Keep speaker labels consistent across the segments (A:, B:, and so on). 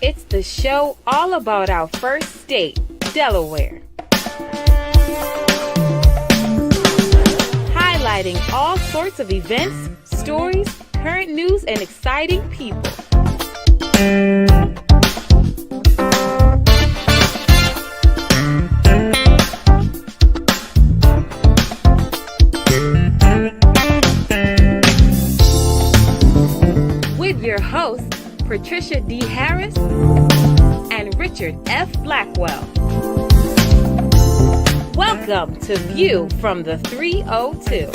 A: It's the show all about our first state, Delaware. Highlighting all sorts of events, stories, current news, and exciting people. With your hosts, Patricia D. Harris and Richard F. Blackwell. Welcome to View from the 302.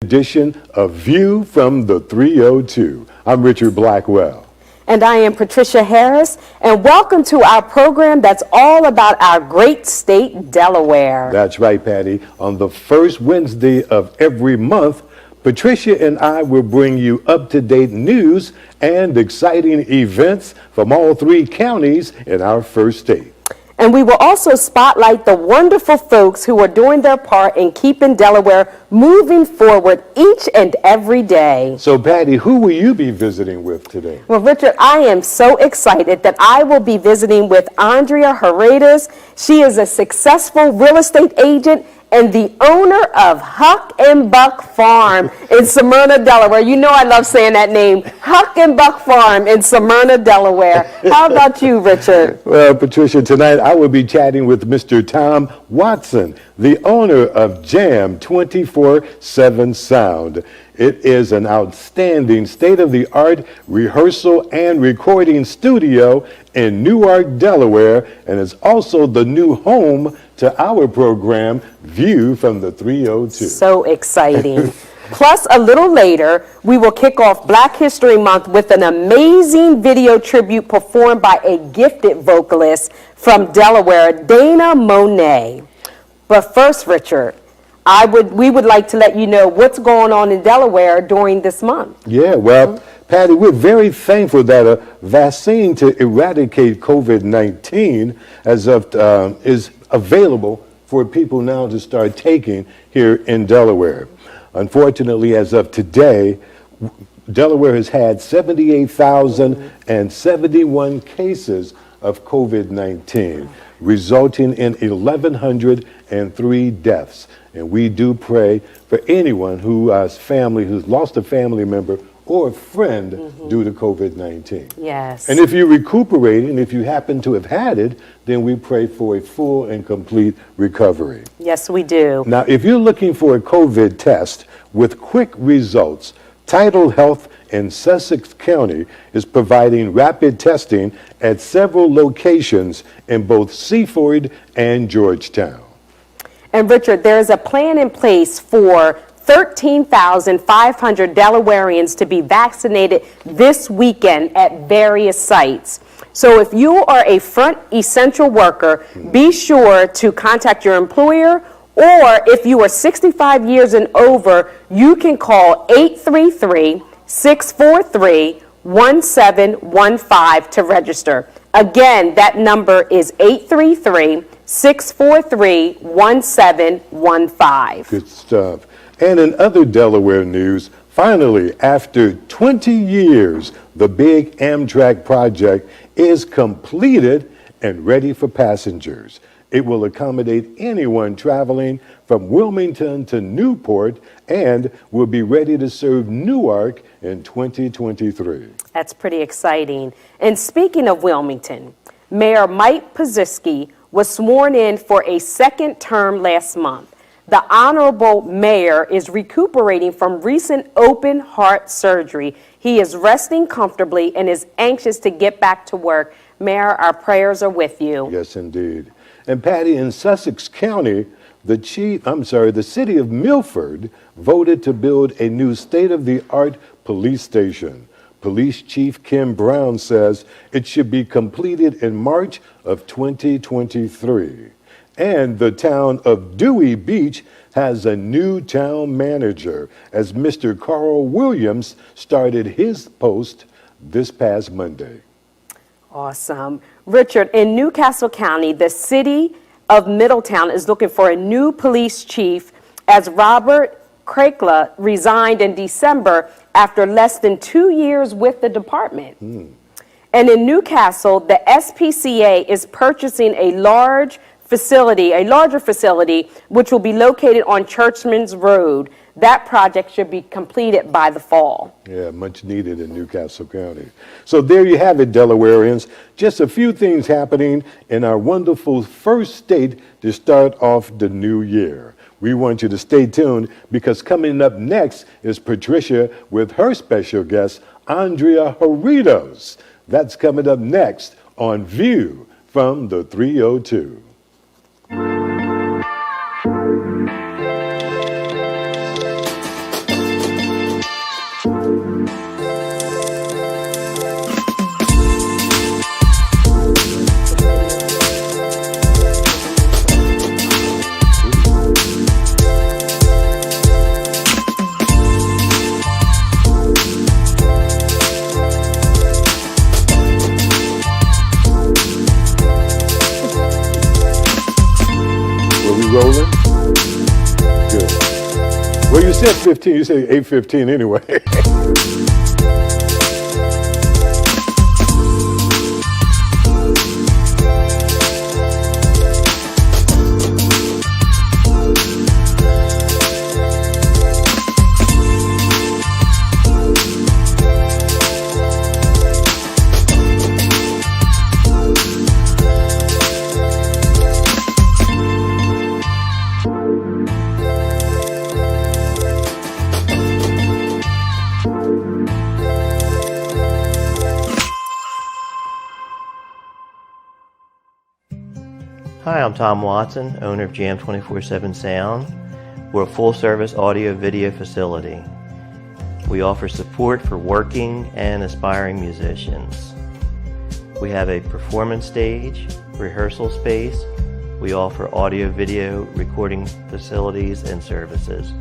B: Edition of View from the 302. I'm Richard Blackwell.
C: And I am Patricia Harris, and welcome to our program that's all about our great state, Delaware.
B: That's right, Patty. On the first Wednesday of every month, Patricia and I will bring you up-to-date news and exciting events from all three counties in our first state.
C: And we will also spotlight the wonderful folks who are doing their part in keeping Delaware moving forward each and every day.
B: So, Patty, who will you be visiting with today?
C: Well, Richard, I am so excited that I will be visiting with Andrea Herito. She is a successful real estate agent and the owner of Huck and Buck Farm in Smyrna, Delaware. You know I love saying that name, Huck and Buck Farm in Smyrna, Delaware. How about you, Richard?
B: Well, Patricia, tonight I will be chatting with Mr. Tom Watson, the owner of Jam 24/7 Sound. It is an outstanding state-of-the-art rehearsal and recording studio in Newark, Delaware, and is also the new home to our program, View from the 302.
C: So exciting. Plus, a little later, we will kick off Black History Month with an amazing video tribute performed by a gifted vocalist from Delaware, Dayna Monet. But first, Richard, we would like to let you know what's going on in Delaware during this month.
B: Yeah, well, Patty, we're very thankful that a vaccine to eradicate COVID-19 is available for people now to start taking here in Delaware. Unfortunately, as of today, Delaware has had 78,071 cases of COVID-19, resulting in 1,103 deaths. And we do pray for anyone who's lost a family member or a friend due to COVID-19.
C: Yes.
B: And if you're recuperating, if you happen to have had it, then we pray for a full and complete recovery.
C: Yes, we do.
B: Now, if you're looking for a COVID test with quick results, Tidal Health in Sussex County is providing rapid testing at several locations in both Seaford and Georgetown.
C: And Richard, there is a plan in place for 13,500 Delawareans to be vaccinated this weekend at various sites. So if you are a front essential worker, be sure to contact your employer, or if you are 65 years and over, you can call 833-643-1715 to register. Again, that number is 833-643-1715.
B: Good stuff. And in other Delaware news, finally, after 20 years, the big Amtrak project is completed and ready for passengers. It will accommodate anyone traveling from Wilmington to Newport and will be ready to serve Newark in 2023.
C: That's pretty exciting. And speaking of Wilmington, Mayor Mike Pazisky was sworn in for a second term last month. The Honorable Mayor is recuperating from recent open heart surgery. He is resting comfortably and is anxious to get back to work. Mayor, our prayers are with you.
B: Yes, indeed. And Patty, in Sussex County, the city of Milford voted to build a new state-of-the-art police station. Police Chief Kim Brown says it should be completed in March of 2023. And the town of Dewey Beach has a new town manager as Mr. Carl Williams started his post this past Monday.
C: Awesome. Richard, in Newcastle County, the city of Middletown is looking for a new police chief as Robert Krakla resigned in December after less than 2 years with the department. And in Newcastle, the SPCA is purchasing a larger facility, which will be located on Churchman's Road. That project should be completed by the fall.
B: Yeah, much needed in Newcastle County. So there you have it, Delawareans. Just a few things happening in our wonderful first state to start off the new year. We want you to stay tuned because coming up next is Patricia with her special guest, Andrea Herito. That's coming up next on View from the 302. Rolling? Good. Well, you said 15. You said 8:15 anyway.
D: Hi, I'm Tom Watson, owner of Jam 24/7 Sound. We're a full-service audio-video facility. We offer support for working and aspiring musicians. We have a performance stage, rehearsal space. We offer audio-video recording facilities and services.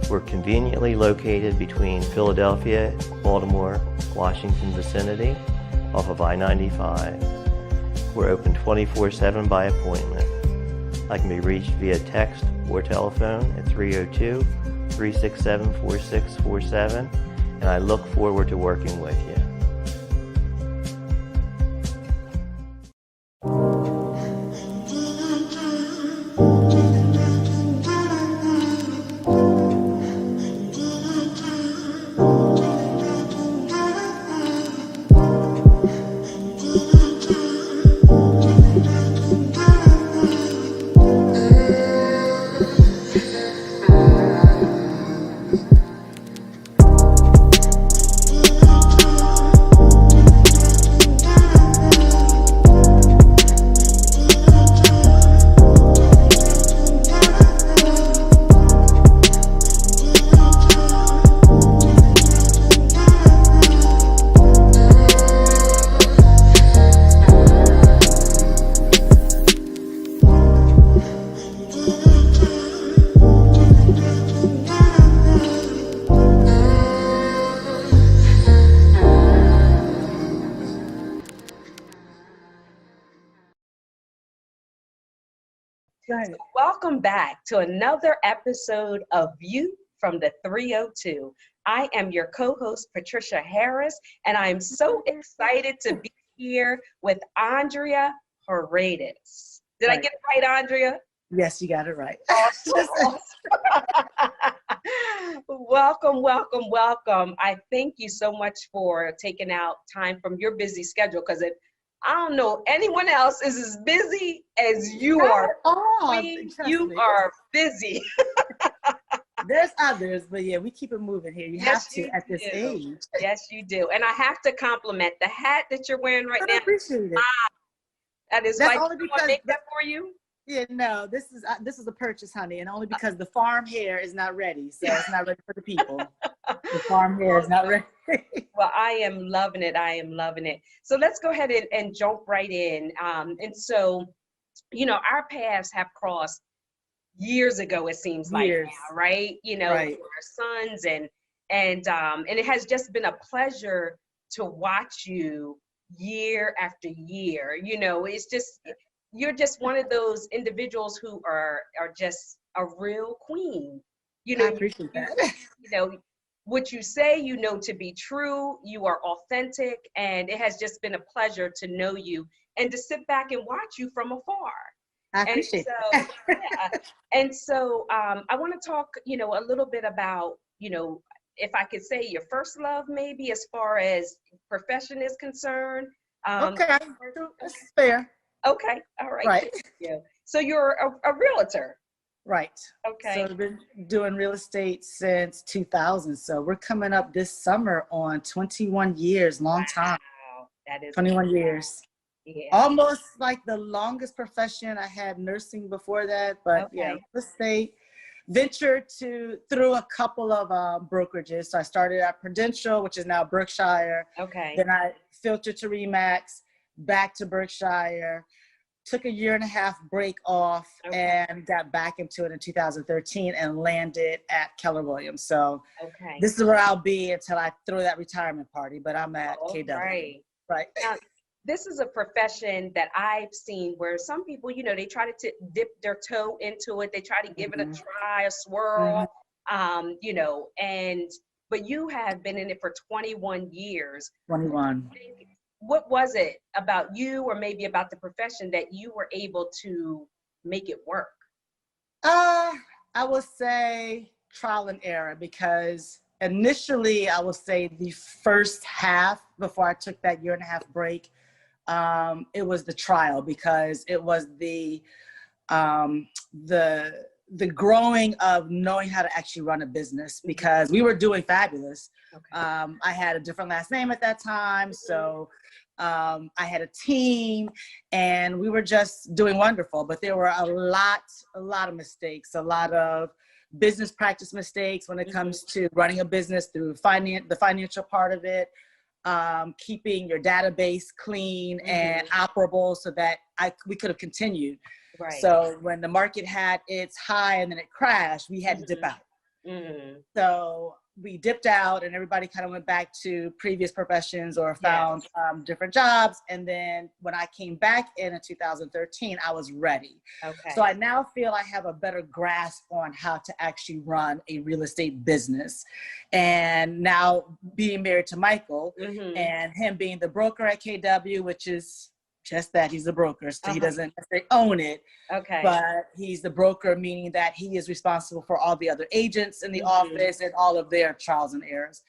D: We're conveniently located between Philadelphia, Baltimore, Washington vicinity off of I-95. We're open 24/7 by appointment. I can be reached via text or telephone at 302-367-4647, and I look forward to working with you.
C: Welcome back to another episode of View from the 302. I am your co-host, Patricia Harris, and I am so excited to be here with Andrea Herito. Did I get it right, Andrea?
E: Yes, you got it right.
C: Awesome. Welcome, welcome, welcome. I thank you so much for taking out time from your busy schedule, because I don't know anyone else is as busy as you are. You are busy.
E: There's others, but yeah, we keep it moving here. You have to at this age.
C: Yes, you do. And I have to compliment the hat that you're wearing right now.
E: I appreciate it.
C: That is
E: That's
C: like
E: only because
C: make that for you.
E: Yeah, no, this is a purchase, honey, and only because the farm hair is not ready, so it's not ready for the people. The farm hair is not ready.
C: Well, I am loving it. I am loving it. So let's go ahead and jump right in. And so, you know, our paths have crossed years ago, it seems like
E: Years.
C: now, right? You know,
E: Right.
C: for our sons, and it has just been a pleasure to watch you year after year. You know, it's just, you're just one of those individuals who are just a real queen. You
E: I
C: know,
E: appreciate that.
C: you know, what you say, you know, to be true. You are authentic, and it has just been a pleasure to know you and to sit back and watch you from afar.
E: I
C: And
E: appreciate
C: so,
E: that.
C: yeah. And so, I want to talk, you know, a little bit about, you know, if I could say your first love, maybe as far as profession is concerned.
E: Okay, that's fair.
C: Okay. All right.
E: Right.
C: Thank you. So you're a realtor.
E: Right.
C: Okay.
E: So I've been doing real estate since 2000. So we're coming up this summer on 21 years, long time.
C: Wow. That is
E: 21 years.
C: Yeah.
E: Almost like the longest profession. I had nursing before that, but yeah,
C: Okay.
E: real estate. Ventured through a couple of brokerages. So I started at Prudential, which is now Berkshire.
C: Okay.
E: Then I filtered to Remax, back to Berkshire. Took a 1.5-year break off,
C: Okay.
E: and got back into it in 2013 and landed at Keller Williams. So
C: Okay.
E: this is where I'll be until I throw that retirement party, but I'm at
C: All
E: KW.
C: right.
E: Right.
C: Now, this is a profession that I've seen where some people, you know, they try to dip their toe into it. They try to give it a try, a swirl, you know, but you have been in it for 21 years.
E: 21.
C: What was it about you, or maybe about the profession, that you were able to make it work?
E: I would say trial and error, because initially I would say the first half before I took that 1.5-year break, it was the trial, because it was the growing of knowing how to actually run a business, because we were doing fabulous.
C: Okay.
E: I had a different last name at that time, so I had a team, and we were just doing wonderful. But there were a lot of mistakes, a lot of business practice mistakes when it comes to running a business through the financial part of it, keeping your database clean and operable so that we could have continued.
C: Right.
E: So when the market had its high and then it crashed, we had to dip out. So we dipped out, and everybody kind of went back to previous professions or found different jobs. And then when I came back in 2013, I was ready.
C: Okay.
E: So I now feel I have a better grasp on how to actually run a real estate business. And now being married to Michael, and him being the broker at KW, which is just that, he's a broker, so he doesn't necessarily own it.
C: Okay.
E: But he's the broker, meaning that he is responsible for all the other agents in the office and all of their trials and errors.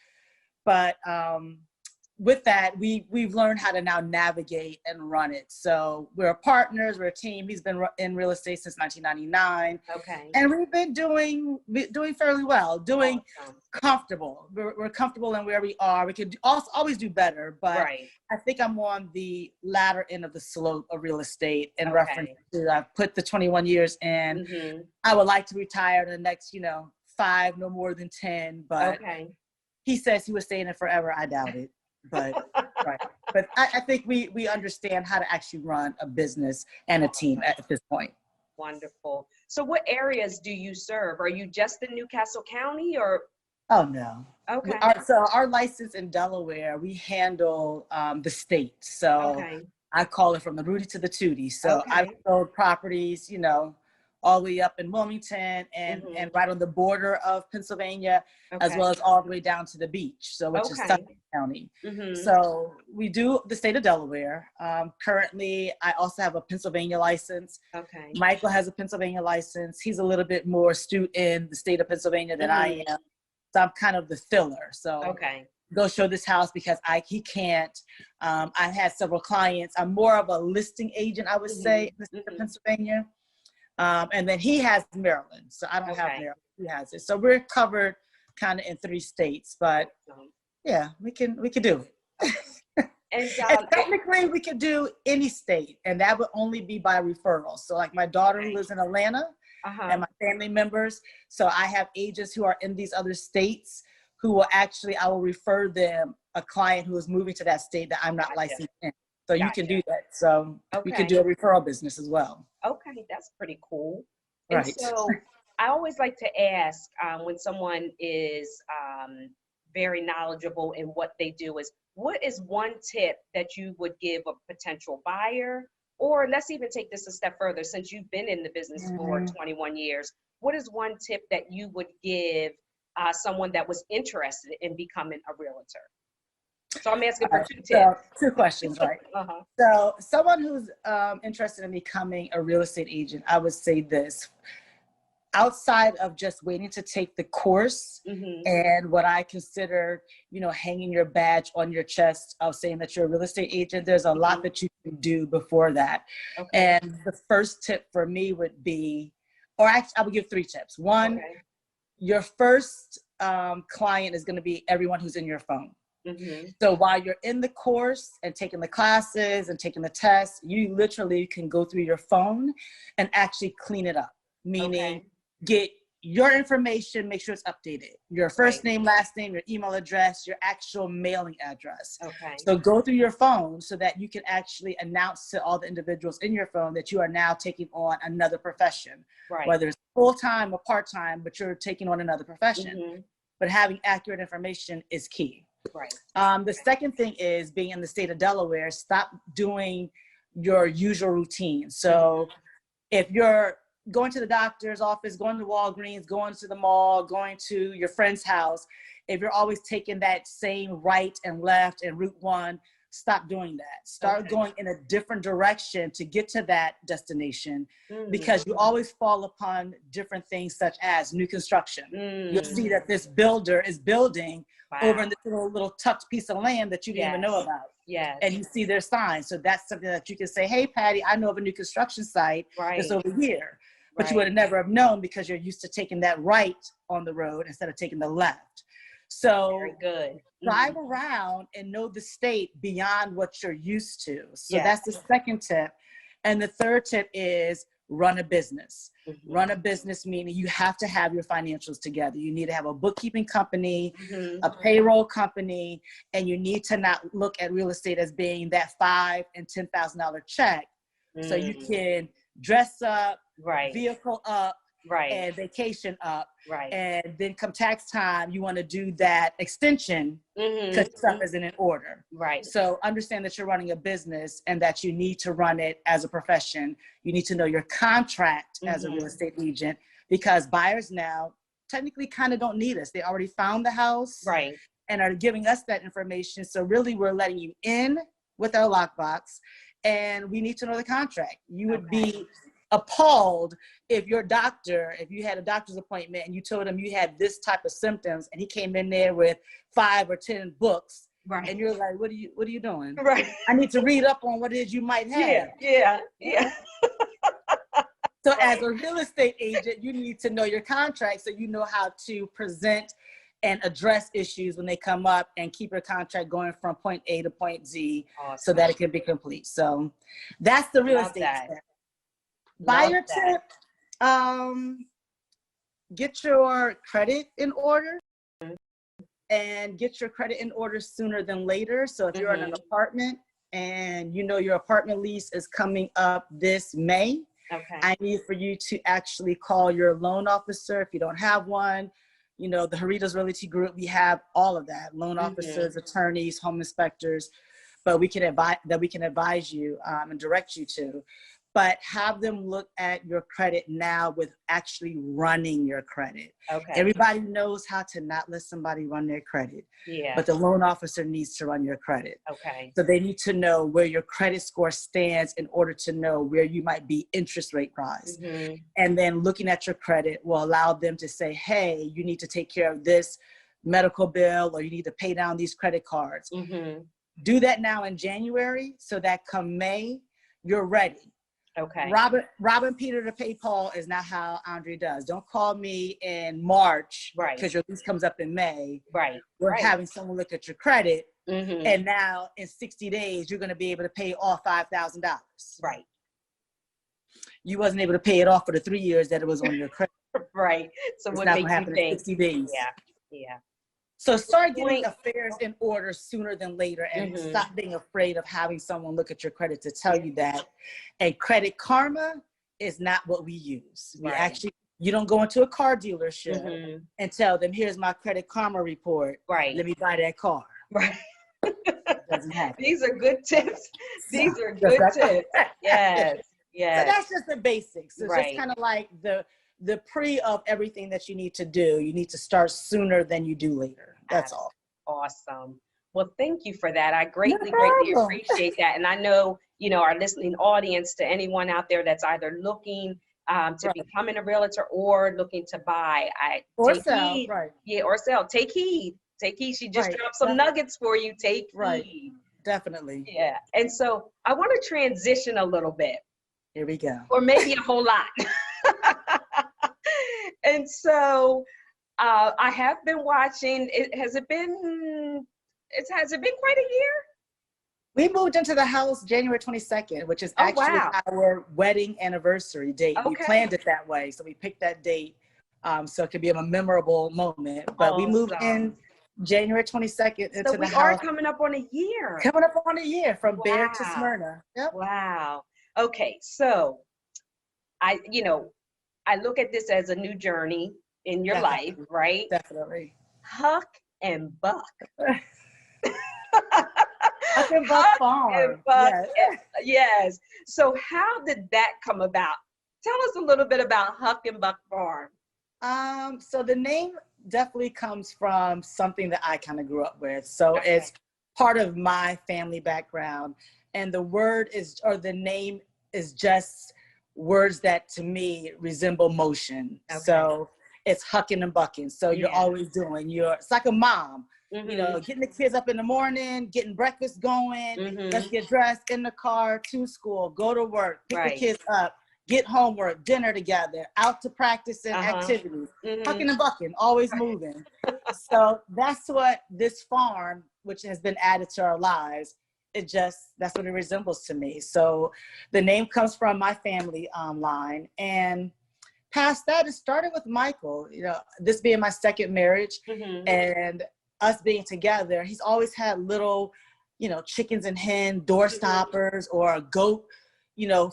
E: But with that, we've learned how to now navigate and run it. So we're partners, we're a team. He's been in real estate since 1999.
C: Okay.
E: And we've been doing fairly well,
C: Awesome.
E: comfortable. We're comfortable in where we are. We could also always do better, but
C: Right.
E: I think I'm on the latter end of the slope of real estate in reference to, I've put the 21 years in. I would like to retire in the next, 5, no more than 10, but he says he would stay in it forever. I doubt it. But right. But I think we understand how to actually run a business and a team at this point.
C: Wonderful. So what areas do you serve? Are you just in Newcastle County, or?
E: Oh, no.
C: Okay.
E: So our license in Delaware, we handle the state. So I call it from the Rudy to the Tootie. So I've sold properties, all the way up in Wilmington and right on the border of Pennsylvania, as well as all the way down to the beach, so which is Suffolk County. So we do the state of Delaware. Currently, I also have a Pennsylvania license. Michael has a Pennsylvania license. He's a little bit more astute in the state of Pennsylvania than I am. So I'm kind of the filler. So go show this house because he can't. I've had several clients. I'm more of a listing agent, I would say, in the state of Pennsylvania. And then he has Maryland, so I don't have Maryland. He has it. So we're covered kind of in 3 states, but yeah, we can do it. And technically, we could do any state, and that would only be by referral. So like my daughter who lives in Atlanta and my family members. So I have agents who are in these other states who will I will refer them a client who is moving to that state that I'm not licensed in. So you can do that. So we can do a referral business as well.
C: Okay, that's pretty cool. And
E: Right.
C: so I always like to ask when someone is very knowledgeable in what they do is, what is one tip that you would give a potential buyer? Or let's even take this a step further, since you've been in the business for 21 years, what is one tip that you would give someone that was interested in becoming a realtor? So I'm asking for 2 tips.
E: So 2 questions, right?
C: Uh-huh.
E: So someone who's interested in becoming a real estate agent, I would say this. Outside of just waiting to take the course and what I consider, hanging your badge on your chest of saying that you're a real estate agent, there's a lot that you can do before that. Okay. And the first tip for me would be, or actually I would give 3 tips. One, your first client is going to be everyone who's in your phone. So while you're in the course and taking the classes and taking the tests, you literally can go through your phone and actually clean it up, meaning get your information, make sure it's updated. Your first name, last name, your email address, your actual mailing address. So go through your phone so that you can actually announce to all the individuals in your phone that you are now taking on another profession, whether it's full-time or part-time, but you're taking on another profession. But having accurate information is key. The second thing is, being in the state of Delaware, stop doing your usual routine. So if you're going to the doctor's office, going to Walgreens, going to the mall, going to your friend's house, if you're always taking that same right and left and Route 1, stop doing that. Start going in a different direction to get to that destination, because you always fall upon different things such as new construction. You'll see that this builder is building over in this little tucked piece of land that you didn't even know about. And you see their signs. So that's something that you can say, hey, Patty, I know of a new construction site that's over here. But you would have never have known because you're used to taking that right on the road instead of taking the left. So
C: very good.
E: Drive around and know the state beyond what you're used to. So that's the second tip. And the third tip is run a business. Run a business, meaning you have to have your financials together. You need to have a bookkeeping company, a payroll company, and you need to not look at real estate as being that $5,000 and $10,000 check. So you can dress up, vehicle up, and vacation up. And then come tax time, you want to do that extension because stuff isn't in order. So understand that you're running a business and that you need to run it as a profession. You need to know your contract as a real estate agent, because buyers now technically kind of don't need us. They already found the house and are giving us that information. So really we're letting you in with our lockbox, and we need to know the contract. You would be appalled if your doctor, if you had a doctor's appointment and you told him you had this type of symptoms and he came in there with 5 or 10 books, and you're like, what are you doing? I need to read up on what it is you might have. So as a real estate agent, you need to know your contract so you know how to present and address issues when they come up and keep your contract going from point A to point Z so that it can be complete. So that's the real estate tip. Buyer tip, get your credit in order, and get your credit in order sooner than later. So if you're in an apartment and you know your apartment lease is coming up this May, I need for you to actually call your loan officer if you don't have one. The Herito's Realty Group, we have all of that, loan officers, attorneys, home inspectors, but we can advise you and direct you to. But have them look at your credit now with actually running your credit. Everybody knows how to not let somebody run their credit, but the loan officer needs to run your credit. So they need to know where your credit score stands in order to know where you might be interest rate wise. And then looking at your credit will allow them to say, hey, you need to take care of this medical bill, or you need to pay down these credit cards. Do that now in January so that come May, you're ready. Robbing Peter to pay Paul is not how Andrea does. Don't call me in March because your lease comes up in May. We're having someone look at your credit, and now in 60 days you're going to be able to pay off $5,000. You wasn't able to pay it off for the 3 years that it was on your credit.
C: So
E: it's
C: what
E: not
C: makes
E: gonna happen
C: you
E: in
C: think?
E: 60 days.
C: Yeah.
E: So start getting affairs in order sooner than later, and stop being afraid of having someone look at your credit to tell you that. And Credit Karma is not what we use. We
C: Right.
E: actually, you don't go into a car dealership and tell them, here's my Credit Karma report.
C: Right.
E: Let me buy that car.
C: Right.
E: Doesn't happen.
C: These are good tips. These are
E: That's
C: good
E: right.
C: tips. Yes.
E: So
C: Yes.
E: that's just the basics. It's
C: Right.
E: just kind of like the pre of everything that you need to do. You need to start sooner than you do later. That's all.
C: Awesome. Well, thank you for that. I greatly,
E: No
C: greatly
E: problem.
C: appreciate that. And I know, our listening audience, to anyone out there that's either looking to
E: Right.
C: becoming a realtor or looking to buy,
E: Or
C: take
E: sell,
C: heed.
E: right.
C: Yeah, or sell. Take heed. Take heed. She just
E: Right.
C: dropped some nuggets for you. Take
E: Right.
C: heed.
E: Definitely.
C: Yeah. And so I want to transition a little bit,
E: Here we go.
C: or maybe a whole lot. And so I have been watching. Has it been quite a year?
E: We moved into the house January 22nd, which is
C: Oh,
E: actually
C: wow.
E: our wedding anniversary date. We
C: Okay.
E: planned it that way. So we picked that date so it could be a memorable moment. But we moved in January 22nd into
C: So
E: the
C: we are
E: house.
C: coming up on a year.
E: Coming up on a year from Bear to
C: Wow.
E: Smyrna. Yep.
C: Wow. Okay, so I look at this as a new journey in your life,
E: Definitely.
C: right?
E: Definitely.
C: Huck and Buck.
E: Huck and Buck Farm.
C: And Buck.
E: Yes.
C: Yes. So how did that come about? Tell us a little bit about Huck and Buck Farm.
E: So the name definitely comes from something that I kind of grew up with. So
C: Okay.
E: it's part of my family background. And the word is, or the name is just words that to me resemble motion.
C: Okay.
E: So it's hucking and bucking. So you're
C: Yeah.
E: always doing it's like a mom,
C: Mhm.
E: getting the kids up in the morning, getting breakfast going,
C: Mhm.
E: let's get dressed in the car to school, go to work, pick
C: Right.
E: the kids up, get homework, dinner together, out to practice and activities,
C: Mhm.
E: hucking and bucking, always moving. So that's what this farm, which has been added to our lives, that's what it resembles to me. So the name comes from my family line. And past that, it started with Michael, this being my second marriage
C: Mhm.
E: and us being together. He's always had little, chickens and hen door stoppers or a goat,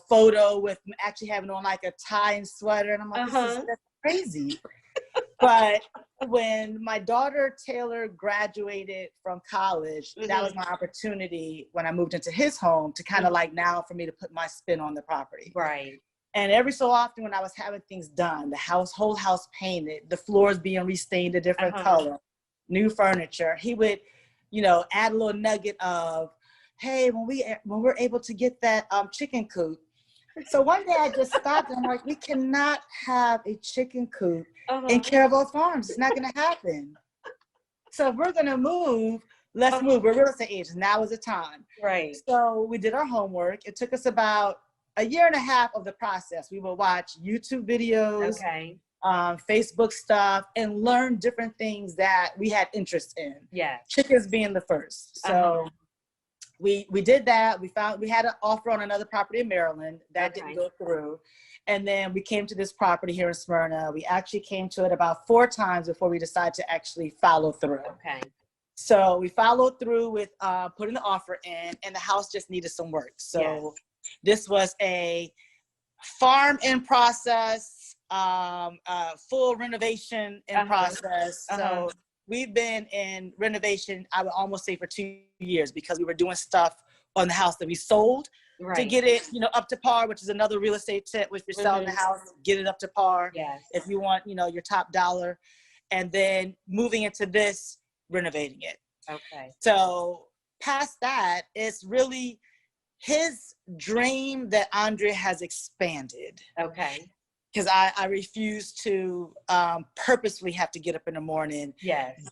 E: photo with actually having on like a tie and sweater. And I'm like, that's crazy. But when my daughter Taylor graduated from college, that was my opportunity when I moved into his home to kind of like now for me to put my spin on the property.
C: Right.
E: And every so often when I was having things done, whole house painted, the floors being restained a different color, new furniture, he would, add a little nugget of, hey, when we're able to get that chicken coop. So one day I just stopped and I'm like, we cannot have a chicken coop in Carabel Farms. It's not going to happen. So if we're going to move, let's move. We're real estate agents. Now is the time.
C: Right.
E: So we did our homework. It took us about a year and a half of the process. We would watch YouTube videos, Facebook stuff, and learn different things that we had interest in.
C: Yes.
E: Chickens being the first. So we did that. We had an offer on another property in Maryland that didn't go through. And then we came to this property here in Smyrna. We actually came to it about 4 times before we decided to actually follow through.
C: Okay.
E: So we followed through with putting the offer in, and the house just needed some work. So this was a farm in process, full renovation in process. So we've been in renovation, I would almost say, for 2 years because we were doing stuff on the house that we sold to get it, up to par, which is another real estate tip. If you're selling the house, get it up to par.
C: Yes.
E: If you want, your top dollar. And then moving into this, renovating it.
C: Okay.
E: So past that, it's really his dream that Andrea has expanded.
C: Okay.
E: Because I refuse to purposely have to get up in the morning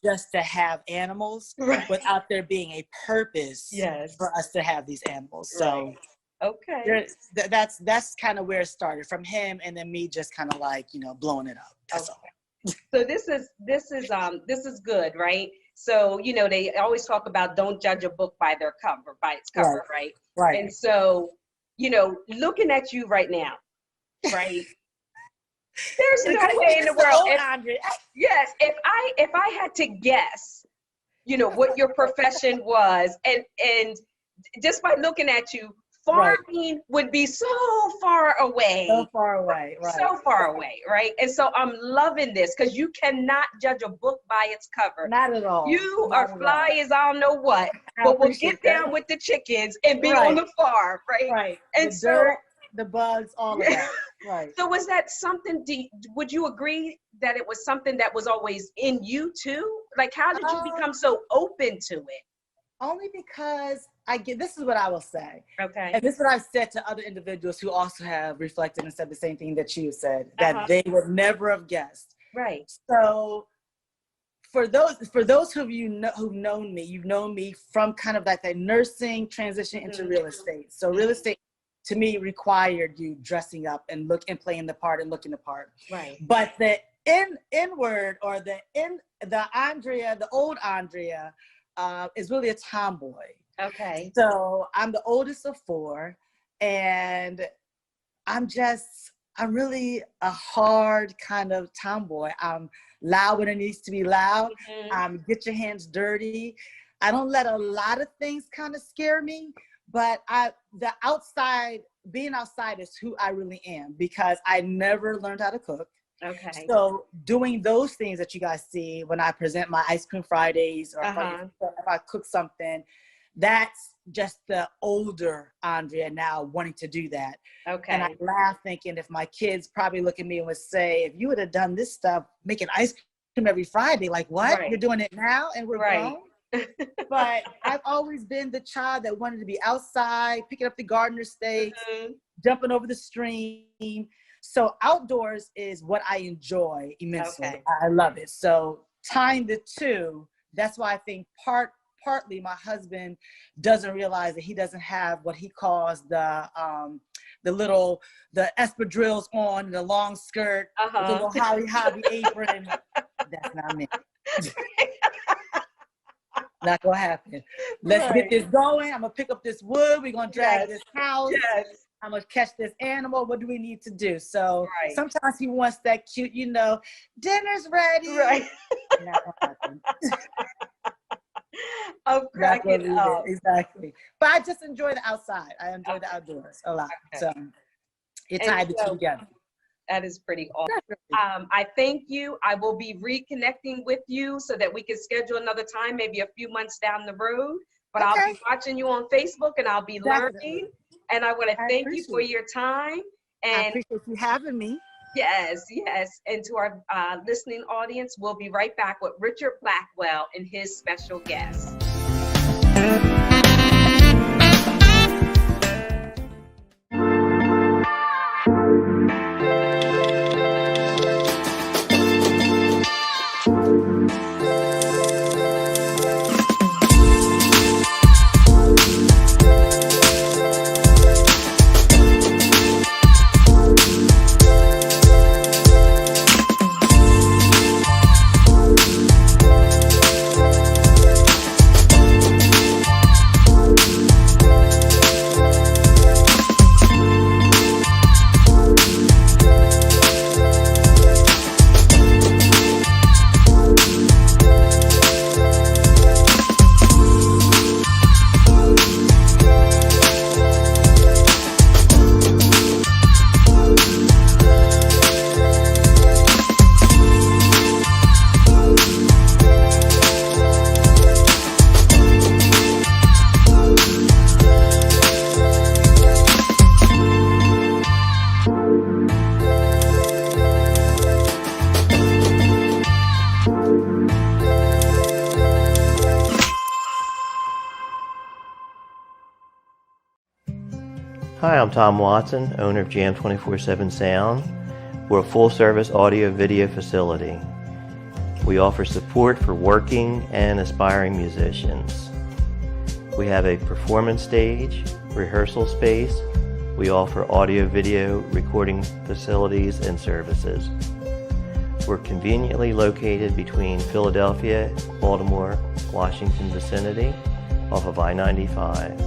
E: just to have animals without there being a purpose for us to have these animals. So that's kind of where it started from him, and then me just kind of like, blowing it up. That's all.
C: So this is good, right? So, they always talk about don't judge a book by its cover, right?
E: Right.
C: And so, looking at you right now, right? There's no way in the world. If I had to guess, what your profession was, and just by looking at you farming would be so far away.
E: So far away, right.
C: So far away, right? And so I'm loving this because you cannot judge a book by its cover.
E: Not at all.
C: You
E: Not
C: are fly as I don't know what,
E: I
C: but we'll
E: appreciate
C: get down
E: that.
C: with the chickens and be
E: Right.
C: on the farm, right?
E: Right.
C: And
E: the
C: so,
E: dirt, the bugs, all of that. Right.
C: so was that something, would you agree that it was something that was always in you too? Like, how did you become so open to it?
E: Only because this is what I will say.
C: Okay.
E: And this is what I've said to other individuals who also have reflected and said the same thing that you said, that they would never have guessed.
C: Right.
E: So for those who've known me, you've known me from kind of like that nursing transition into real estate. So real estate to me required you dressing up and playing the part and looking the part.
C: Right.
E: But the inward or the old Andrea is really a tomboy.
C: Okay.
E: So I'm the oldest of 4, and I'm really a hard kind of tomboy. I'm loud when it needs to be loud. Get your hands dirty. I don't let a lot of things kind of scare me, but being outside is who I really am, because I never learned how to cook.
C: Okay.
E: So doing those things that you guys see when I present my ice cream Fridays, or if I cook something, that's just the older Andrea now wanting to do that.
C: Okay.
E: And I laugh thinking, if my kids probably look at me and would say, if you would have done this stuff, making ice cream every Friday, like what?
C: Right.
E: You're doing it now and we're
C: Right.
E: grown? But I've always been the child that wanted to be outside, picking up the gardener stakes, jumping over the stream. So outdoors is what I enjoy immensely.
C: Okay.
E: I love it. So tying the two, that's why I think partly my husband doesn't realize that he doesn't have what he calls the espadrilles on, the long skirt, the little hobby apron. That's not me. Not gonna happen. Let's get this going. I'm gonna pick up this wood. We're gonna drag this house. Yes. I'm gonna catch this animal. What do we need to do? So sometimes he wants that cute, dinner's ready. Right. Not gonna happen.
C: I'm cracking up.
E: Exactly. But I just enjoy the outside. I enjoy the outdoors a lot. Okay. So it tied the two together.
C: That is pretty awesome. I thank you. I will be reconnecting with you so that we can schedule another time, maybe a few months down the road. But I'll be watching you on Facebook, and I'll be learning. And I want to thank you for your time. And
E: I appreciate you having me.
C: Yes, yes. And to our listening audience, we'll be right back with Richard Blackwell and his special guest.
D: Hi, I'm Tom Watson, owner of Jam 24/7 Sound. We're a full-service audio-video facility. We offer support for working and aspiring musicians. We have a performance stage, rehearsal space. We offer audio-video recording facilities and services. We're conveniently located between Philadelphia, Baltimore, Washington vicinity, off of I-95.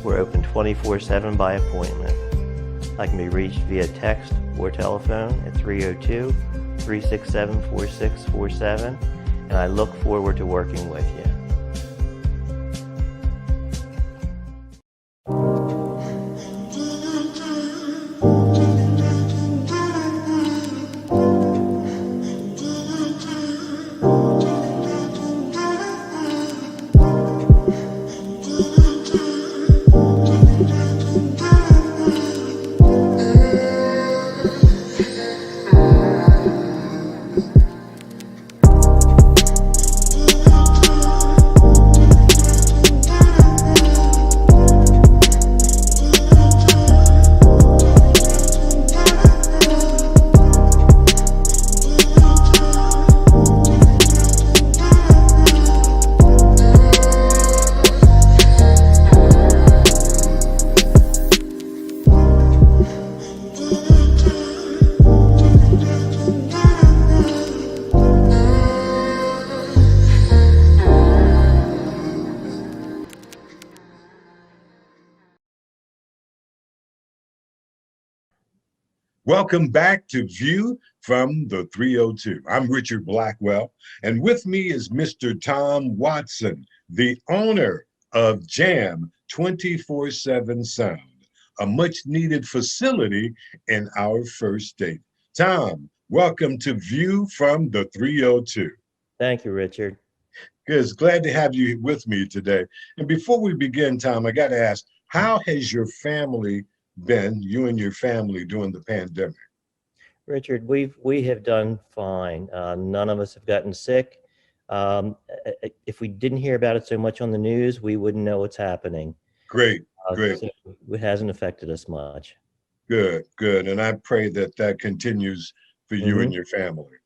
D: We're open 24/7 by appointment. I can be reached via text or telephone at 302-367-4647, and I look forward to working with you.
B: Welcome back to View from the 302. I'm Richard Blackwell, and with me is Mr. Tom Watson, the owner of Jam 24/7 Sound, a much-needed facility in our first state. Tom, welcome to View from the 302.
D: Thank you, Richard.
B: Good. Glad to have you with me today. And before we begin, Tom, I got to ask, how has your family been, you and your family, during the pandemic?
D: Richard, we have done fine. None of us have gotten sick. If we didn't hear about it so much on the news, we wouldn't know what's happening.
B: Great, great.
D: So it hasn't affected us much.
B: Good, good. And I pray that that continues for you and your family.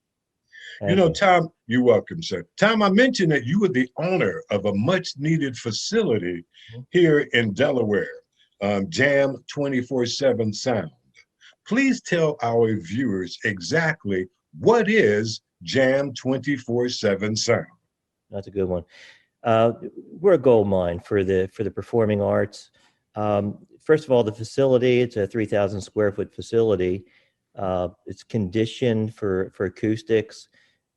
B: You know, Tom, you're welcome, sir. Tom, I mentioned that you were the owner of a much needed facility here in Delaware, Jam 24/7 Sound. Please tell our viewers exactly what is Jam 24/7 Sound.
D: That's a good one. We're a gold mine for the performing arts. First of all, the facility, it's a 3,000 square foot facility. It's conditioned for acoustics.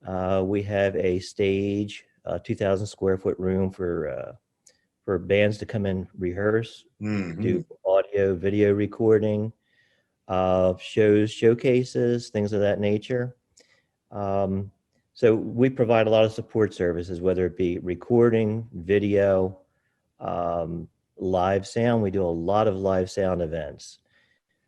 D: We have a stage, 2,000 square foot room for bands to come and rehearse, do audio, video recording, showcases, things of that nature. So we provide a lot of support services, whether it be recording, video, live sound. We do a lot of live sound events.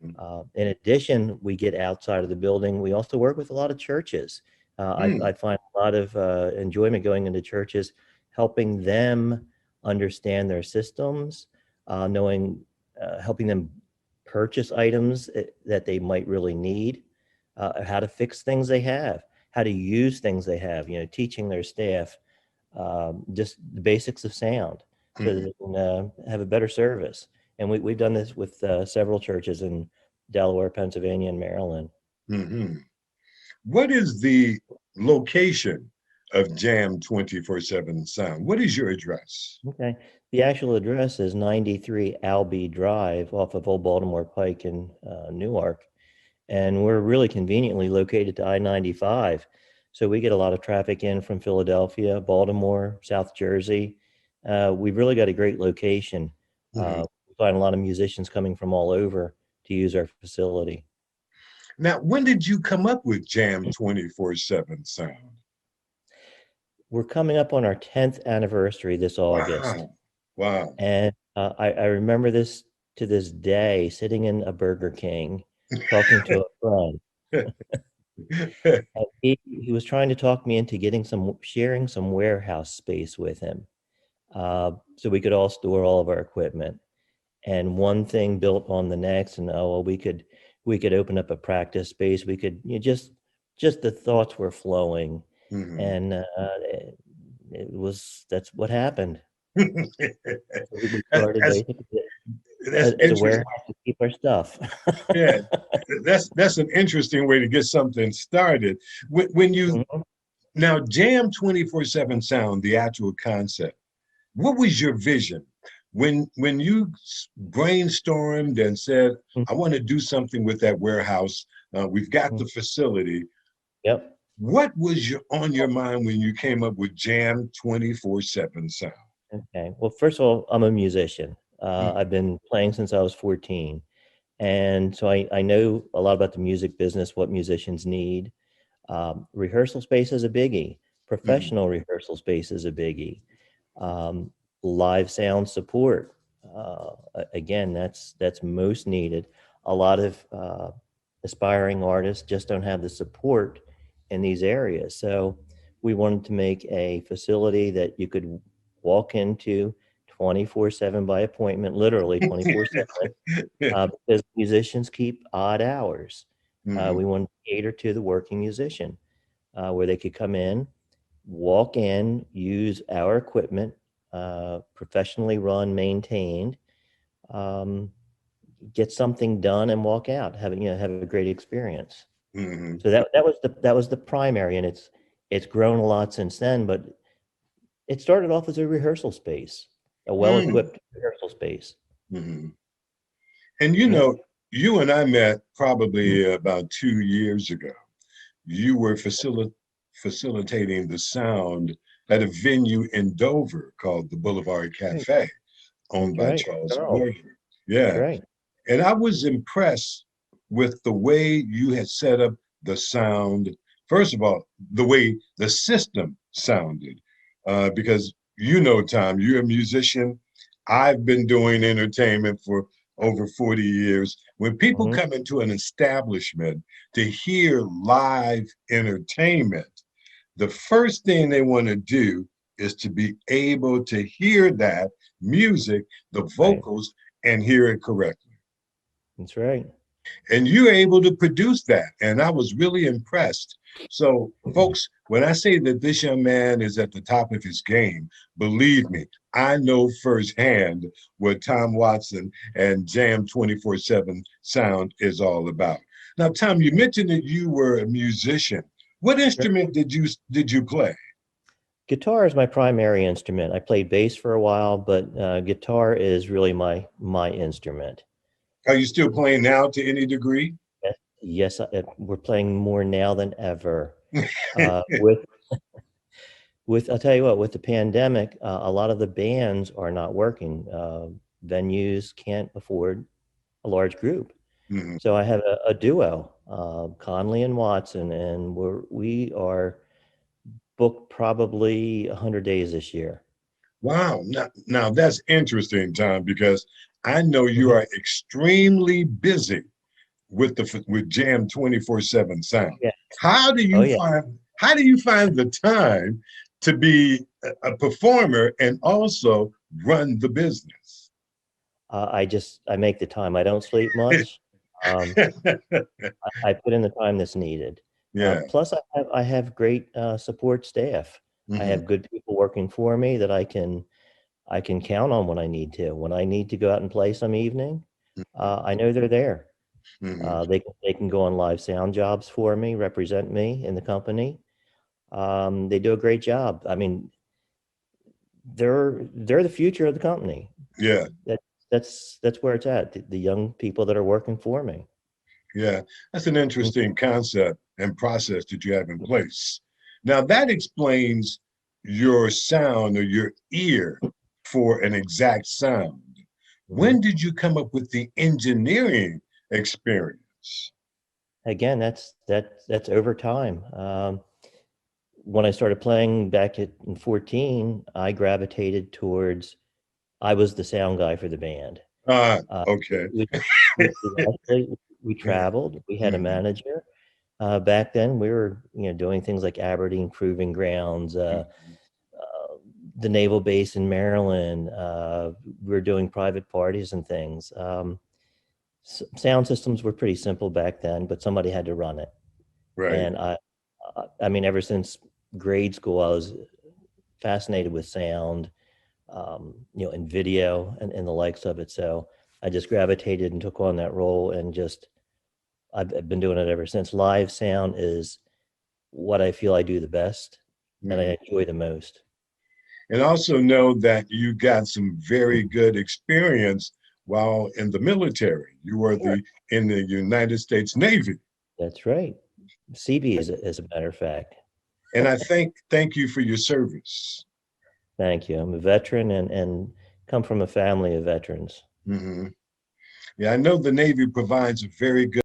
D: In addition, we get outside of the building. We also work with a lot of churches. I find a lot of enjoyment going into churches, helping them understand their systems, helping them purchase items that they might really need, how to fix things they have, how to use things they have, teaching their staff just the basics of sound so that they can have a better service. And we've done this with several churches in Delaware, Pennsylvania, and Maryland.
B: What is the location of Jam 24/7 Sound? What is your address?
D: Okay. The actual address is 93 Albee Drive off of Old Baltimore Pike in Newark. And we're really conveniently located to I-95. So we get a lot of traffic in from Philadelphia, Baltimore, South Jersey. We've really got a great location. We find a lot of musicians coming from all over to use our facility.
B: Now, when did you come up with Jam 24/7 Sound?
D: We're coming up on our 10th anniversary this August.
B: Wow.
D: And I remember this to this day, sitting in a Burger King, talking to a friend. He was trying to talk me into sharing some warehouse space with him, so we could all store all of our equipment. And one thing built on the next, and we could open up a practice space. We could just the thoughts were flowing, and that's what happened. We started as a warehouse to keep our stuff.
B: Yeah, that's an interesting way to get something started. When you now Jam 24/7 Sound, the actual concept, what was your vision when you brainstormed and said, I want to do something with that warehouse? We've got the facility.
D: Yep.
B: What was on your mind when you came up with Jam 24/7 Sound?
D: Okay. Well, first of all, I'm a musician. I've been playing since I was 14. And so I know a lot about the music business, what musicians need. Rehearsal space is a biggie. Professional rehearsal space is a biggie. Live sound support. Again, that's most needed. A lot of aspiring artists just don't have the support in these areas. So we wanted to make a facility that you could walk into 24/7 by appointment, literally 24/7, because musicians keep odd hours. We wanted to cater to the working musician, where they could come in, walk in, use our equipment, professionally run, maintained, get something done, and walk out, have a great experience. So that was the primary, and it's grown a lot since then. But it started off as a rehearsal space, a well-equipped rehearsal space.
B: And you and I met probably about 2 years ago. You were facilitating the sound at a venue in Dover called the Boulevard Cafe, owned
D: That's
B: by
D: right.
B: Charles
D: Oh,
B: Boyer.
D: that's
B: Yeah.
D: right.
B: And I was impressed with the way you had set up the sound. First of all, the way the system sounded, because you know, Tom, you're a musician. I've been doing entertainment for over 40 years. When people
D: Mhm.
B: come into an establishment to hear live entertainment, the first thing they want to do is to be able to hear that music, the
D: Right.
B: vocals, and hear it correctly.
D: That's right.
B: And you're able to produce that. And I was really impressed. So, folks, when I say that this young man is at the top of his game, believe me, I know firsthand what Tom Watson and Jam 24/7 Sound is all about. Now, Tom, you mentioned that you were a musician. What instrument did you play?
D: Guitar is my primary instrument. I played bass for a while, but guitar is really my instrument.
B: Are you still playing now to any degree?
D: Yes, we're playing more now than ever. With I'll tell you what, with the pandemic, a lot of the bands are not working. Venues can't afford a large group.
B: Mhm.
D: So I have a duo, Conley and Watson, and we are booked probably 100 days this year.
B: Wow. Now that's interesting, Tom, because I know you
D: Mhm.
B: are extremely busy with Jam 24/7 Sound.
D: Yeah.
B: How do
D: Oh
B: you
D: yeah.
B: find the time to be a performer and also run the business?
D: I make the time. I don't sleep much. Um, I put in the time that's needed.
B: Yeah.
D: Plus, I have great support staff. I
B: Mhm.
D: have good people working for me that I can count on when I need to. When I need to go out and play some evening, I know they're there.
B: Mhm.
D: They can go on live sound jobs for me, represent me in the company. They do a great job. I mean, they're the future of the company.
B: Yeah.
D: That that's where it's at. The young people that are working for me.
B: Yeah. That's an interesting concept and process that you have in place. Now that explains your sound or your ear for an exact sound.
D: Mhm.
B: When did you come up with the engineering experience?
D: Again, that's over time. When I started playing back in 14, I gravitated towards, I was the sound guy for the band.
B: Okay.
D: We, we traveled, we had a
B: Mhm.
D: manager. Back then we were, doing things like Aberdeen Proving Grounds, the naval base in Maryland. We were doing private parties and things. Sound systems were pretty simple back then, but somebody had to run it.
B: Right.
D: And I mean, ever since grade school, I was fascinated with sound, and video and the likes of it. So I just gravitated and took on that role, and I've been doing it ever since. Live sound is what I feel I do the best and
B: Mhm.
D: I enjoy the most.
B: And also know that you got some very good experience while in the military. You were
D: Sure.
B: in the United States Navy.
D: That's right. CB, as a matter of fact.
B: And I thank you for your service.
D: Thank you. I'm a veteran and come from a family of veterans.
B: Mhm. Yeah, I know the Navy provides a very good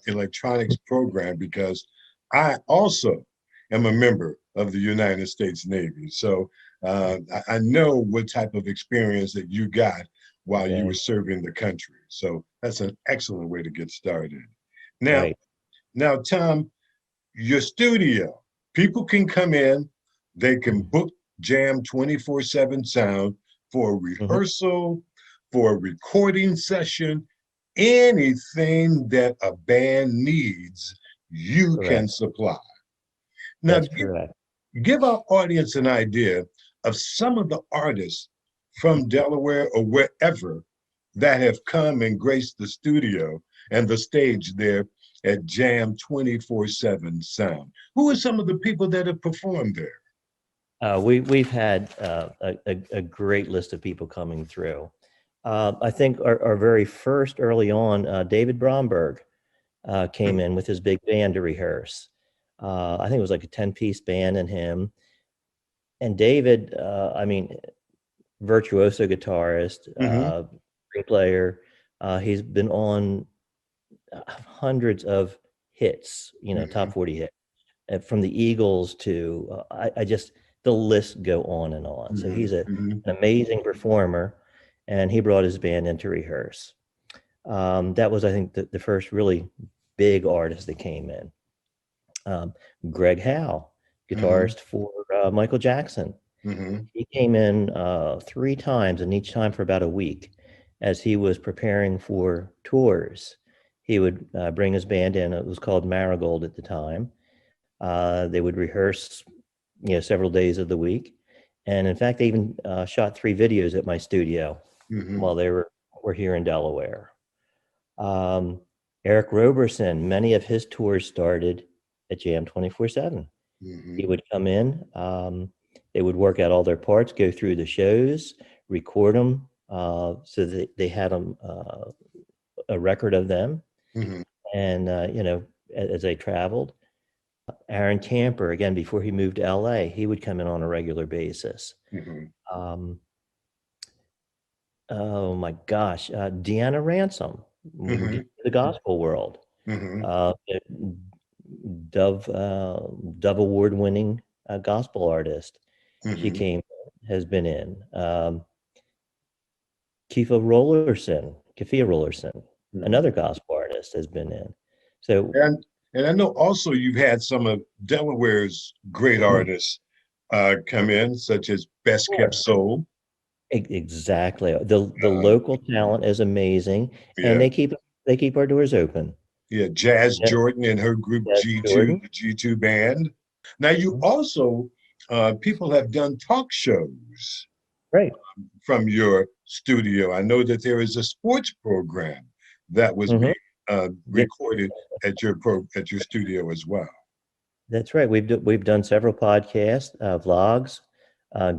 B: electronics program because I also am a member of the United States Navy. So I know what type of experience that you got while you were
D: Okay.
B: serving the country. So that's an excellent way to get started. Now,
D: Right.
B: now, Tom, your studio, people can come in, they can book Jam 24/7 Sound for a
D: Mhm.
B: rehearsal, for a recording session, anything that a band needs, you can
D: Correct.
B: supply. Now,
D: That's correct.
B: give our audience an idea of some of the artists from Delaware or wherever that have come and graced the studio and the stage there at Jam 24/7 Sound. Who are some of the people that have performed there?
D: We've had a great list of people coming through. I think our very first early on, David Bromberg came in with his big band to rehearse. I think it was like a 10-piece band and him. And David, I mean, virtuoso guitarist, great player. He's been on hundreds of hits, you know, top 40 hits, from the Eagles to, I just, the list go on and on. So he's an amazing performer, and he brought his band in to rehearse. That was, I think, the first really big artist that came in. Greg Howe, guitarist for Michael Jackson. He came in 3 times, and each time for about a week, as he was preparing for tours. He would bring his band in. It was called Marigold at the time. They would rehearse, you know, several days of the week. And in fact, they even shot 3 videos at my studio while they were here in Delaware. Eric Roberson, many of his tours started at Jam 24/7. He would come in, they would work out all their parts, go through the shows, record them, so that they had them, a record of them. And, you know, as they traveled. Aaron Camper, again, before he moved to LA, he would come in on a regular basis. Oh my gosh, Deanna Ransom, the gospel world. Dove Award-winning gospel artist. She has been in. Kefia Rollerson, another gospel artist, has been in. So,
B: and I know also you've had some of Delaware's great artists come in, such as Best Kept Soul.
D: Exactly. The local talent is amazing, and they keep our doors open.
B: Yeah, Jazz Jordan and her group G2, the G2 band. Now you also, people have done talk shows from your studio. I know that there is a sports program that was being recorded at your studio as well.
D: That's right. We've done several podcasts, vlogs,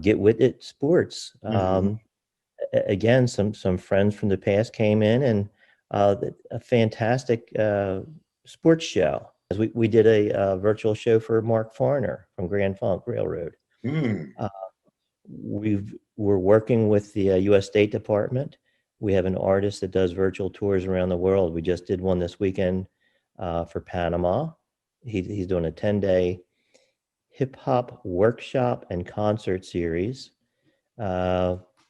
D: Get With It Sports. Again, some friends from the past came in, and a fantastic sports show. We did a virtual show for Mark Farner from Grand Funk Railroad. We're working with the U.S. State Department. We have an artist that does virtual tours around the world. We just did one this weekend for Panama. He's doing a 10-day hip-hop workshop and concert series.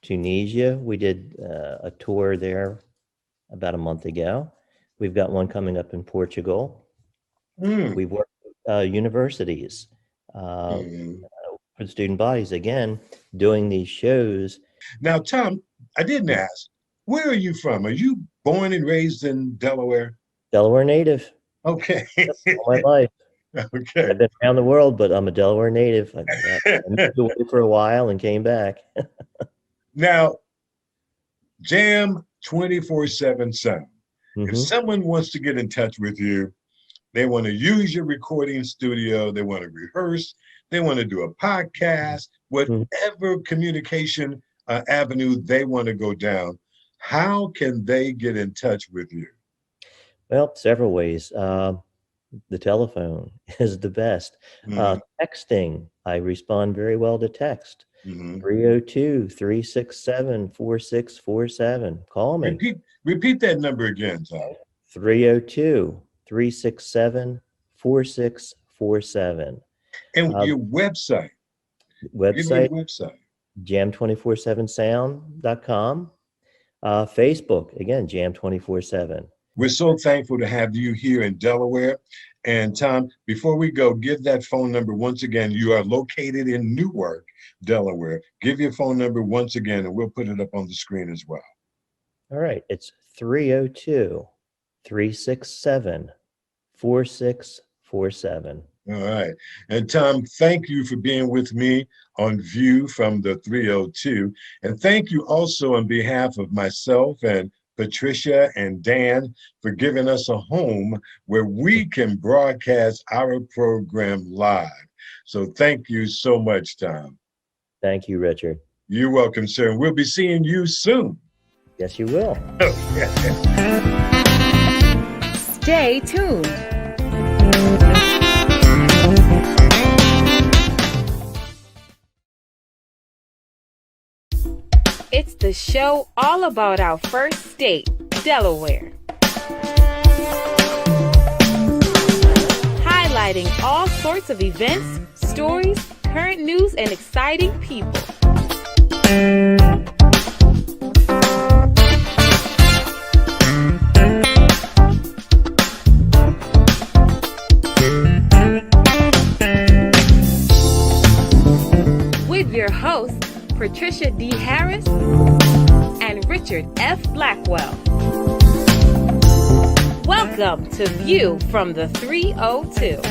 D: Tunisia, we did a tour there about a month ago. We've got one coming up in Portugal. We've worked with universities for the student bodies, again, doing these shows.
B: Now, Tom, I didn't ask, where are you from? Are you born and raised in Delaware?
D: Delaware native.
B: Okay.
D: All my life.
B: Okay.
D: I've been around the world, but I'm a Delaware native. I moved away for a while and came back.
B: Now, Jam 24/7 Sound. If someone wants to get in touch with you, they want to use your recording studio, they want to rehearse, they want to do a podcast, whatever communication avenue they want to go down, how can they get in touch with you?
D: Well, several ways. The telephone is the best. Texting, I respond very well to text. 302-367-4647. Call me.
B: Repeat that number again, Tom.
D: 302-367-4647.
B: And your website.
D: jam247sound.com. Facebook, again, Jam247.
B: We're so thankful to have you here in Delaware. And Tom, before we go, give that phone number once again. You are located in Newark, Delaware. Give your phone number once again, and we'll put it up on the screen as well.
D: All right. It's 302-367-4647.
B: All right. And Tom, thank you for being with me on View from the 302. And thank you also on behalf of myself and Patricia and Dan for giving us a home where we can broadcast our program live. So thank you so much, Tom.
D: Thank you, Richard.
B: You're welcome, sir. And we'll be seeing you soon.
D: Yes, you will.
A: Stay tuned. It's the show all about our first state, Delaware. Highlighting all sorts of events, stories, current news, and exciting people. With your hosts, Patricia D. Harris and Richard F. Blackwell. Welcome to View from the 302.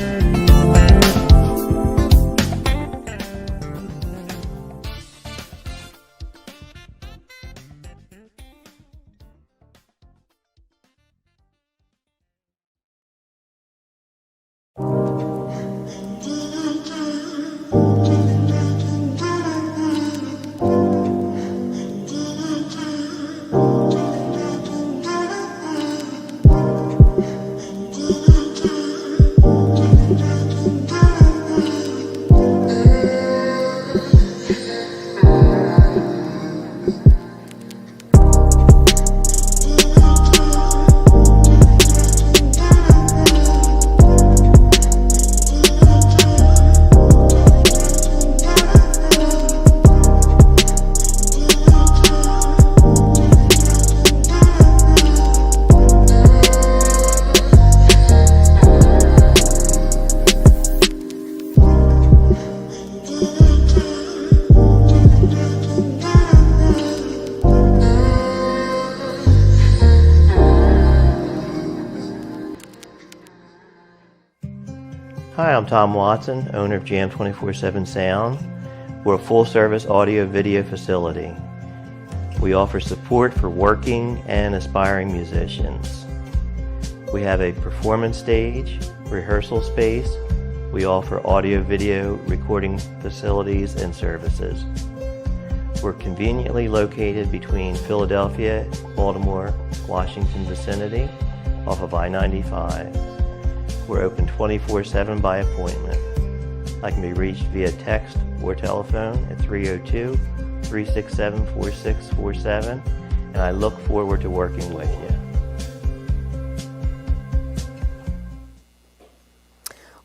D: Hi, I'm Tom Watson, owner of Jam 24/7 Sound. We're a full-service audio-video facility. We offer support for working and aspiring musicians. We have a performance stage, rehearsal space. We offer audio-video recording facilities and services. We're conveniently located between Philadelphia, Baltimore, Washington vicinity, off of I-95. We're open 24/7 by appointment. I can be reached via text or telephone at 302-367-4647, and I look forward to working with you.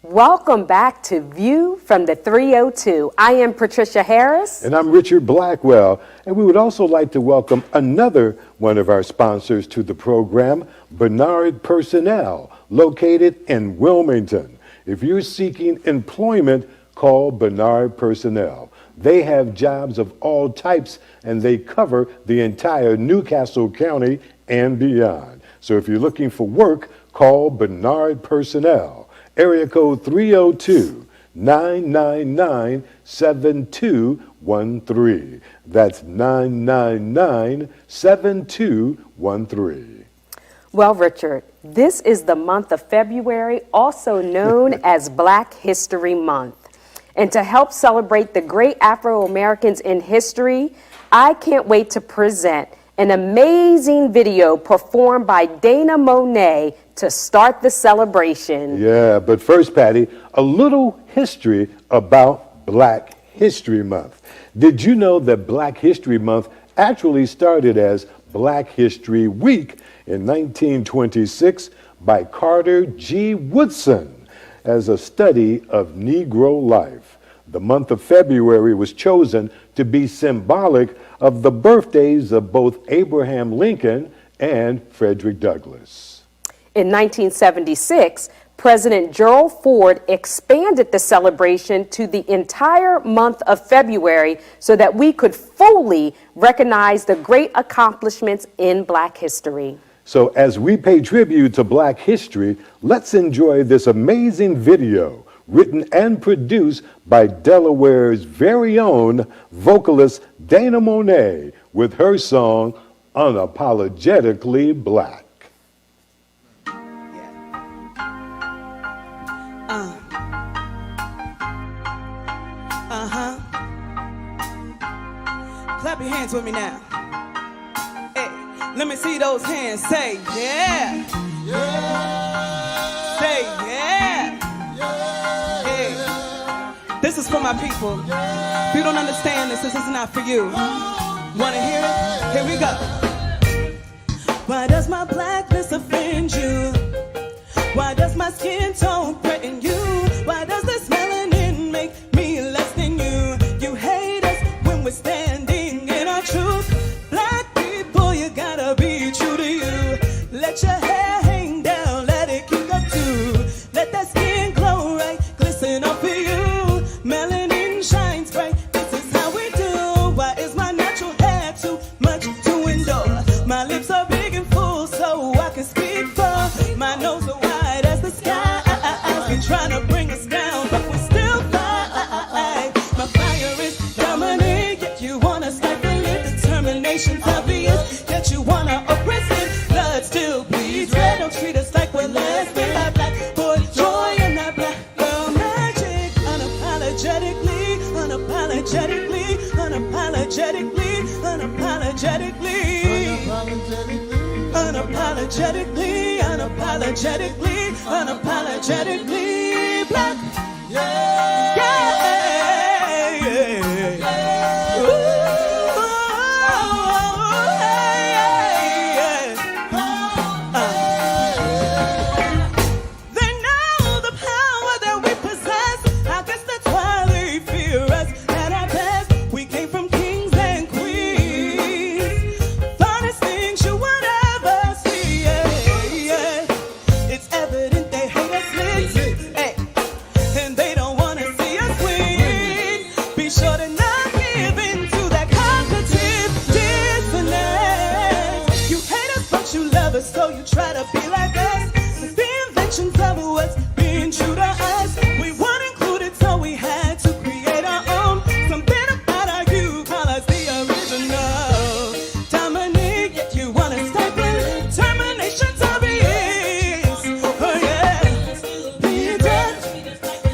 C: Welcome back to View from the 302. I am Patricia Harris.
B: And I'm Richard Blackwell. And we would also like to welcome another one of our sponsors to the program, Bernard Personnel, located in Wilmington. If you're seeking employment, call Bernard Personnel. They have jobs of all types, and they cover the entire Newcastle County and beyond. So if you're looking for work, call Bernard Personnel. Area code 302-999-7213. That's 999-7213.
C: Well, Richard, this is the month of February, also known as Black History Month. And to help celebrate the great Afro-Americans in history, I can't wait to present an amazing video performed by Dayna Monet to start the celebration.
B: Yeah, but first, Patty, a little history about Black History Month. Did you know that Black History Month actually started as Black History Week in 1926 by Carter G. Woodson as a study of Negro life? The month of February was chosen to be symbolic of the birthdays of both Abraham Lincoln and Frederick Douglass.
C: In 1976, President Gerald Ford expanded the celebration to the entire month of February so that we could fully recognize the great accomplishments in Black history.
B: So as we pay tribute to Black history, let's enjoy this amazing video written and produced by Delaware's very own vocalist Dayna Monet with her song, Unapologetically Black.
F: Clap your hands with me now. Hey. Let me see those hands. Say yeah. Say yeah. Hey. This is for my people. If you don't understand this, this is not for you. Wanna hear it? Here we go. Why does my blackness offend you? Why does my skin tone threaten you? Why does this melanin make me less than you? You hate us when we're standing in our truth. Black people, you gotta be true to you. Let your hair hang down, let it kick up too. Let that skin glow right, glisten up for you. Melanin shines bright, this is how we do. Why is my natural hair too much to endure? My lips are big and full so I can speak for. My nose are wide as the sky. Been trying to bring us down, but we still fight. My fire is dominant, yet you wanna stifle it. Determination's obvious, yet you wanna oppress it. Blood still bleeds red, don't treat us like we're less than. Our black boy joy and that black girl magic. Unapologetically, unapologetically, unapologetically, unapologetically, unapologetically, unapologetically, unapologetically black. Yeah, yeah, yeah. Ooh, They know the power that we possess. I guess that's why they fear us. At our best, we came from kings and queens. Finest things you would ever see. It's evident they hate us lips. Hey, and they don't wanna see us win. Be sure to not give in to that cognitive dissonance. You hate us, but you love us, so you try to be like us. The inventions of what's being true to us. We weren't included, so we had to create our own. Something about our you call us the original. Dominique, yet you wanna stifle it. Termination's obvious. Oh yeah. Be dead.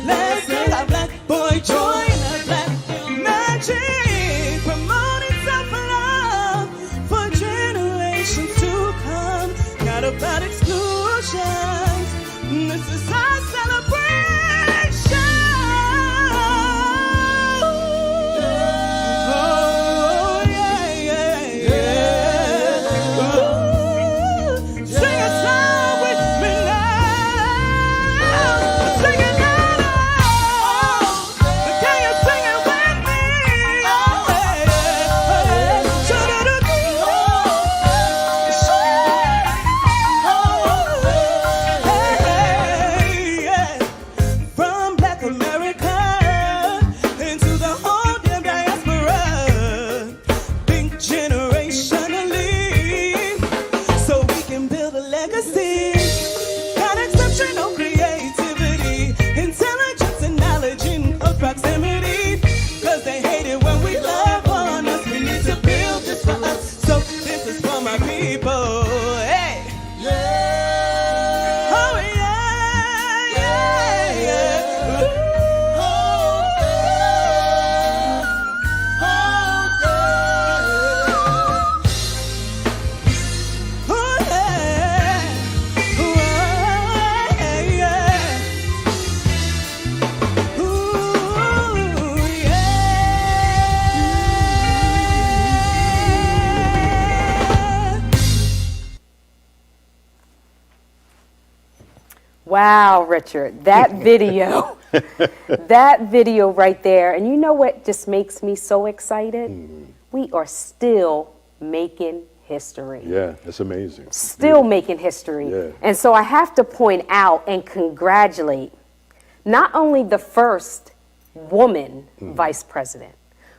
F: Let's get our black boy joy and our black magic. Promoting self-love for generations to come. Not about exclusions. This is our celebration. Oh, yeah, yeah, yeah. Ooh, sing a song with me now. Sing it now. Can you sing it with me? From Black America into the whole damn diaspora, think generationally, so we can build a legacy. Got exceptional creativity, intelligence and knowledge in close proximity. Cause they hate it when we love on us. We need to build this for us. So this is for my people. Hey. Oh yeah, yeah, yeah. Oh yeah, oh yeah. Ooh yeah.
C: Wow, Richard, that video, that video right there. And you know what just makes me so excited? We are still making history.
B: Yeah, that's amazing.
C: Still making history.
B: Yeah.
C: And so I have to point out and congratulate not only the first woman vice president,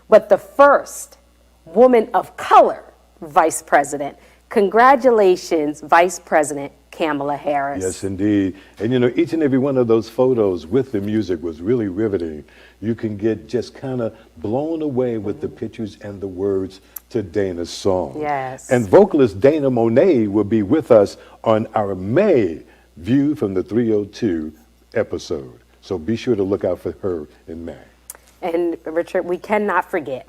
C: but the first woman of color vice president. Congratulations, Vice President Kamala Harris.
B: Yes, indeed. And you know, each and every one of those photos with the music was really riveting. You can get just kind of blown away with the pictures and the words to Dayna's song.
C: Yes.
B: And vocalist Dayna Monet will be with us on our May View from the 302 episode. So be sure to look out for her in May.
C: And Richard, we cannot forget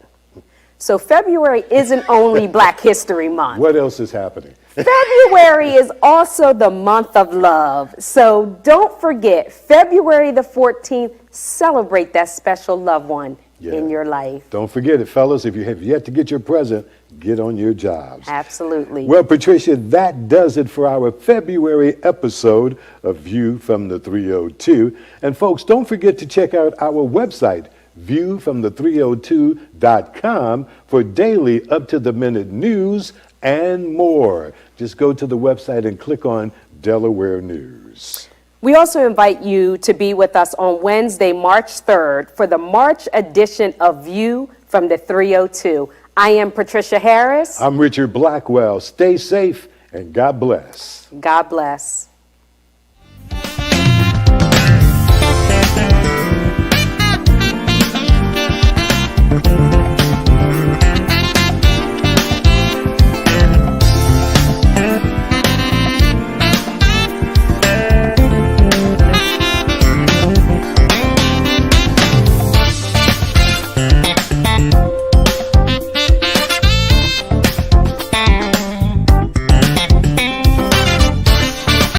C: So February isn't only Black History Month.
B: What else is happening?
C: February is also the month of love. So don't forget, February the 14th, celebrate that special loved one in your life.
B: Don't forget it, fellas. If you have yet to get your present, get on your jobs.
C: Absolutely.
B: Well, Patricia, that does it for our February episode of View from the 302. And folks, don't forget to check out our website, viewfromthe302.com, for daily up-to-the-minute news and more. Just go to the website and click on Delaware News.
C: We also invite you to be with us on Wednesday, March 3rd for the March edition of View from the 302. I am Patricia Harris.
B: I'm Richard Blackwell. Stay safe and God bless.
C: God bless.